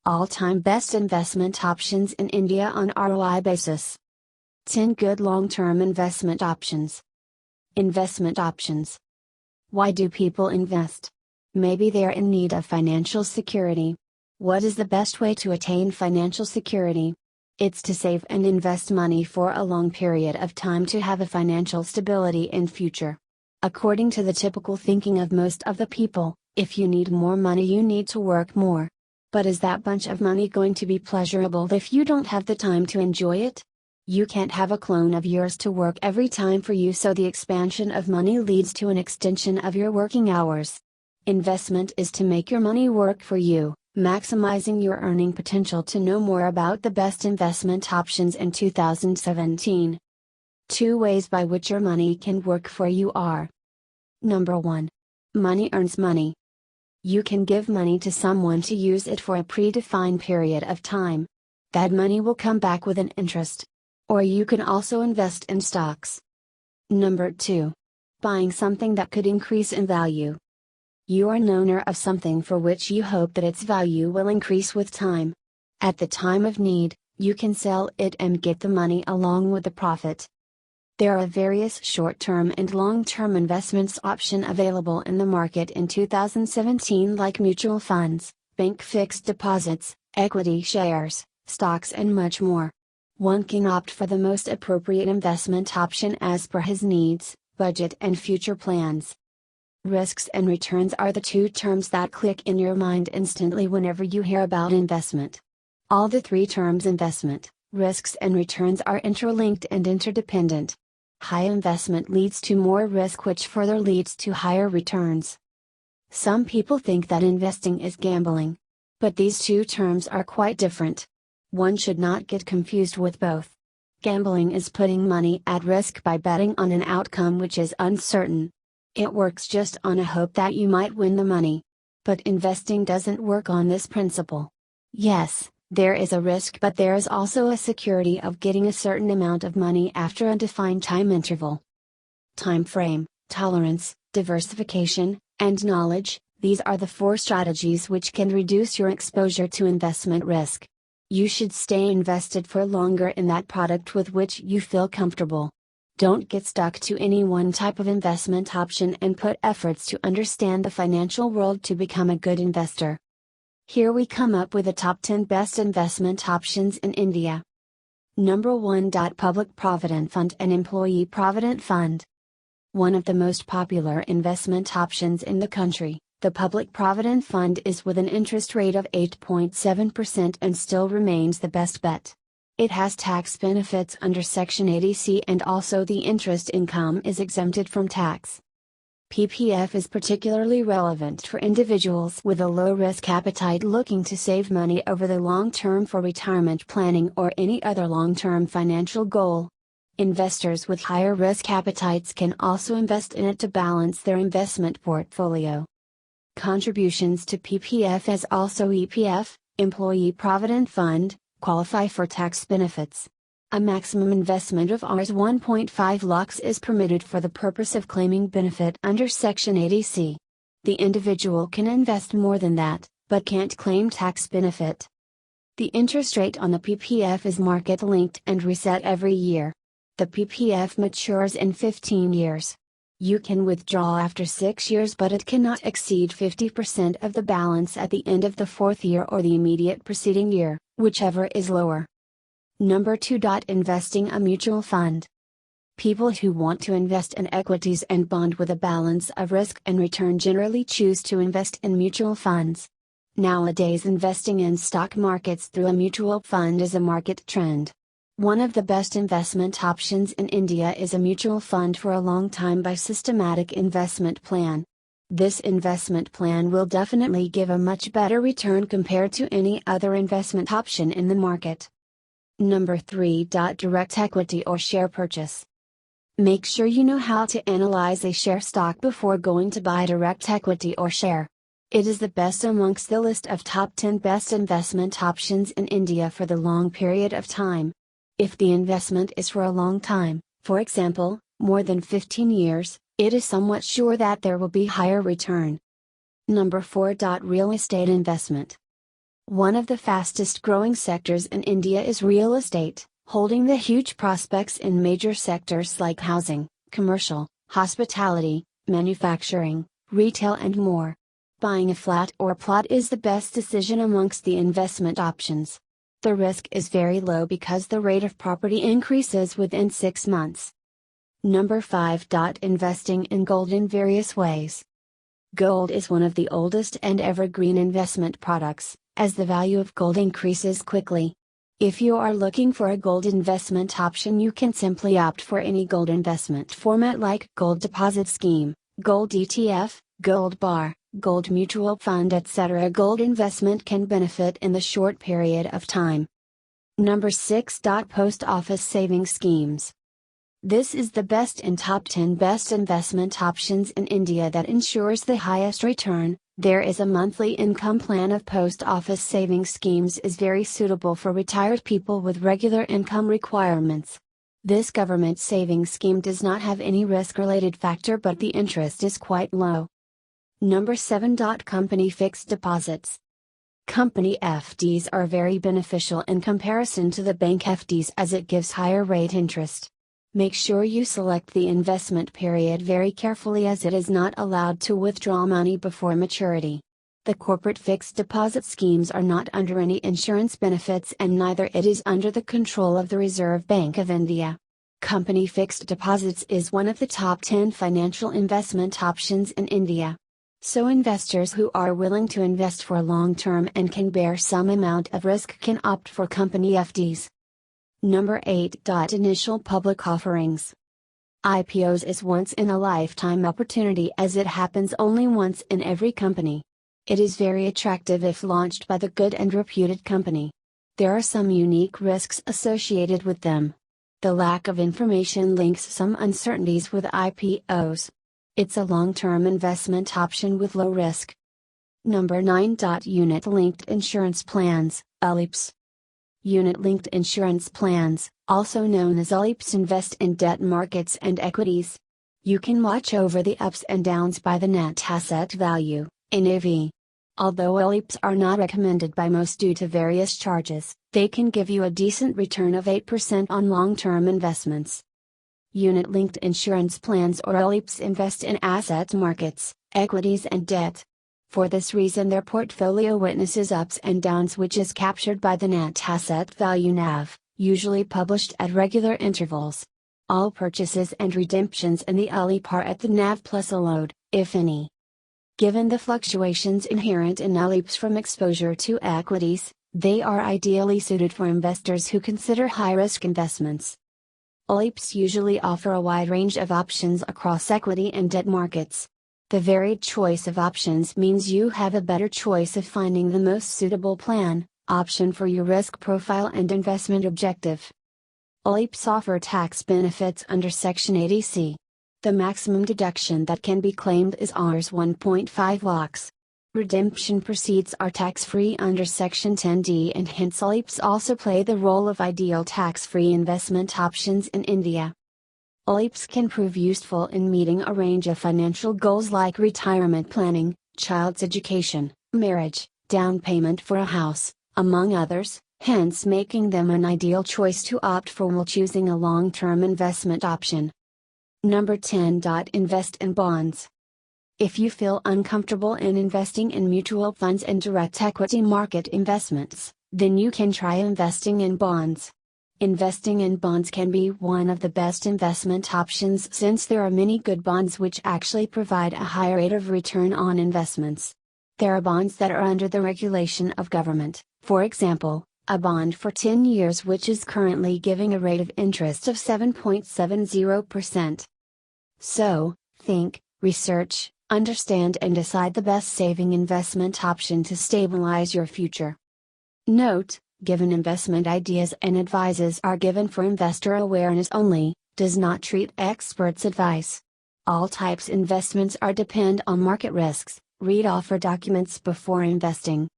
All-time best investment options in India on ROI basis. 10 good long-term investment options. Investment options. Why do people invest? Maybe they're in need of financial security. What is the best way to attain financial security? It's to save and invest money for a long period of time to have a financial stability in future. According to the typical thinking of most of the people, if you need more money you need to work more. But is that bunch of money going to be pleasurable if you don't have the time to enjoy it? You can't have a clone of yours to work every time for you, so the expansion of money leads to an extension of your working hours. Investment is to make your money work for you, maximizing your earning potential. To know more about the best investment options in 2017. 2 ways by which your money can work for you are: Number 1. Money earns money. You can give money to someone to use it for a predefined period of time. That money will come back with an interest. Or you can also invest in stocks. Number 2. Buying something that could increase in value. You are an owner of something for which you hope that its value will increase with time. At the time of need, you can sell it and get the money along with the profit. There are various short-term and long-term investments option available in the market in 2017, like mutual funds, bank fixed deposits, equity shares, stocks and much more. One can opt for the most appropriate investment option as per his needs, budget and future plans. Risks and returns are the 2 terms that click in your mind instantly whenever you hear about investment. All the 3 terms investment, risks and returns are interlinked and interdependent. High investment leads to more risk, which further leads to higher returns. Some people think that investing is gambling. But these 2 terms are quite different. One should not get confused with both. Gambling is putting money at risk by betting on an outcome which is uncertain. It works just on a hope that you might win the money. But investing doesn't work on this principle. Yes, there is a risk, but there is also a security of getting a certain amount of money after a defined time interval. Time frame, tolerance, diversification, and knowledge, these are the 4 strategies which can reduce your exposure to investment risk. You should stay invested for longer in that product with which you feel comfortable. Don't get stuck to any one type of investment option and put efforts to understand the financial world to become a good investor. Here we come up with the top 10 best investment options in India. Number 1. Public Provident Fund and Employee Provident Fund. One of the most popular investment options in the country, the Public Provident Fund is with an interest rate of 8.7% and still remains the best bet. It has tax benefits under Section 80C, and also the interest income is exempted from tax. PPF is particularly relevant for individuals with a low-risk appetite looking to save money over the long term for retirement planning or any other long-term financial goal. Investors with higher risk appetites can also invest in it to balance their investment portfolio. Contributions to PPF, as also EPF, Employee Provident Fund, qualify for tax benefits. A maximum investment of Rs 1.5 lakhs is permitted for the purpose of claiming benefit under Section 80C. The individual can invest more than that, but can't claim tax benefit. The interest rate on the PPF is market linked and reset every year. The PPF matures in 15 years. You can withdraw after 6 years, but it cannot exceed 50% of the balance at the end of the 4th year or the immediate preceding year, whichever is lower. Number 2. Investing a mutual fund. People who want to invest in equities and bond with a balance of risk and return generally choose to invest in mutual funds. Nowadays, investing in stock markets through a mutual fund is a market trend. One of the best investment options in India is a mutual fund for a long time by Systematic Investment Plan. This investment plan will definitely give a much better return compared to any other investment option in the market. Number 3. Direct equity or share purchase. Make sure you know how to analyze a share stock before going to buy direct equity or share. It is the best amongst the list of top 10 best investment options in India for the long period of time. If the investment is for a long time, for example, more than 15 years, it is somewhat sure that there will be higher return. Number 4. Real estate investment. One of the fastest growing sectors in India is real estate, holding the huge prospects in major sectors like housing, commercial, hospitality, manufacturing, retail and more. Buying a flat or plot is the best decision amongst the investment options. The risk is very low because the rate of property increases within 6 months. Number 5. Investing in gold in various ways. Gold is one of the oldest and evergreen investment products, as the value of gold increases quickly. If you are looking for a gold investment option, you can simply opt for any gold investment format like gold deposit scheme, gold ETF, gold bar, gold mutual fund, etc. Gold investment can benefit in the short period of time. Number 6. Post office savings schemes. This is the best in top 10 best investment options in India that ensures the highest return. There is a monthly income plan of post office savings schemes is very suitable for retired people with regular income requirements. This government savings scheme does not have any risk-related factor, but the interest is quite low. Number 7. Company fixed deposits. Company FDs are very beneficial in comparison to the bank FDs as it gives higher rate interest. Make sure you select the investment period very carefully, as it is not allowed to withdraw money before maturity. The corporate fixed deposit schemes are not under any insurance benefits, and neither it is under the control of the Reserve Bank of India. Company fixed deposits is one of the top 10 financial investment options in India. So investors who are willing to invest for long term and can bear some amount of risk can opt for company FDs. Number 8. Initial public offerings. IPOs is once in a lifetime opportunity, as it happens only once in every company. It is very attractive if launched by the good and reputed company. There are some unique risks associated with them. The lack of information links some uncertainties with IPOs. It's a long-term investment option with low risk. Number 9. Unit-linked insurance plans, ULIPs. Unit-linked insurance plans, also known as ULIPs, invest in debt markets and equities. You can watch over the ups and downs by the net asset value, NAV. Although ULIPs are not recommended by most due to various charges, they can give you a decent return of 8% on long-term investments. Unit-linked insurance plans or ULIPs invest in asset markets, equities and debt. For this reason their portfolio witnesses ups and downs, which is captured by the net asset value NAV, usually published at regular intervals. All purchases and redemptions in the ULIP are at the NAV plus a load, if any. Given the fluctuations inherent in ULIPs from exposure to equities, they are ideally suited for investors who consider high-risk investments. ULIPs usually offer a wide range of options across equity and debt markets. The varied choice of options means you have a better choice of finding the most suitable option for your risk profile and investment objective. ULIPs offer tax benefits under Section 80C. The maximum deduction that can be claimed is Rs 1.5 lakhs. Redemption proceeds are tax-free under Section 10D, and hence ULIPs also play the role of ideal tax-free investment options in India. ULIPs can prove useful in meeting a range of financial goals like retirement planning, child's education, marriage, down payment for a house, among others, hence making them an ideal choice to opt for while choosing a long-term investment option. Number 10. Invest in bonds. If you feel uncomfortable in investing in mutual funds and direct equity market investments, then you can try investing in bonds. Investing in bonds can be one of the best investment options, since there are many good bonds which actually provide a high rate of return on investments. There are bonds that are under the regulation of government, for example, a bond for 10 years which is currently giving a rate of interest of 7.70%. So, think, research, understand and decide the best saving investment option to stabilize your future. Note: given investment ideas and advices are given for investor awareness only, does not treat experts' advice. All types investments are depend on market risks. Read offer documents before investing.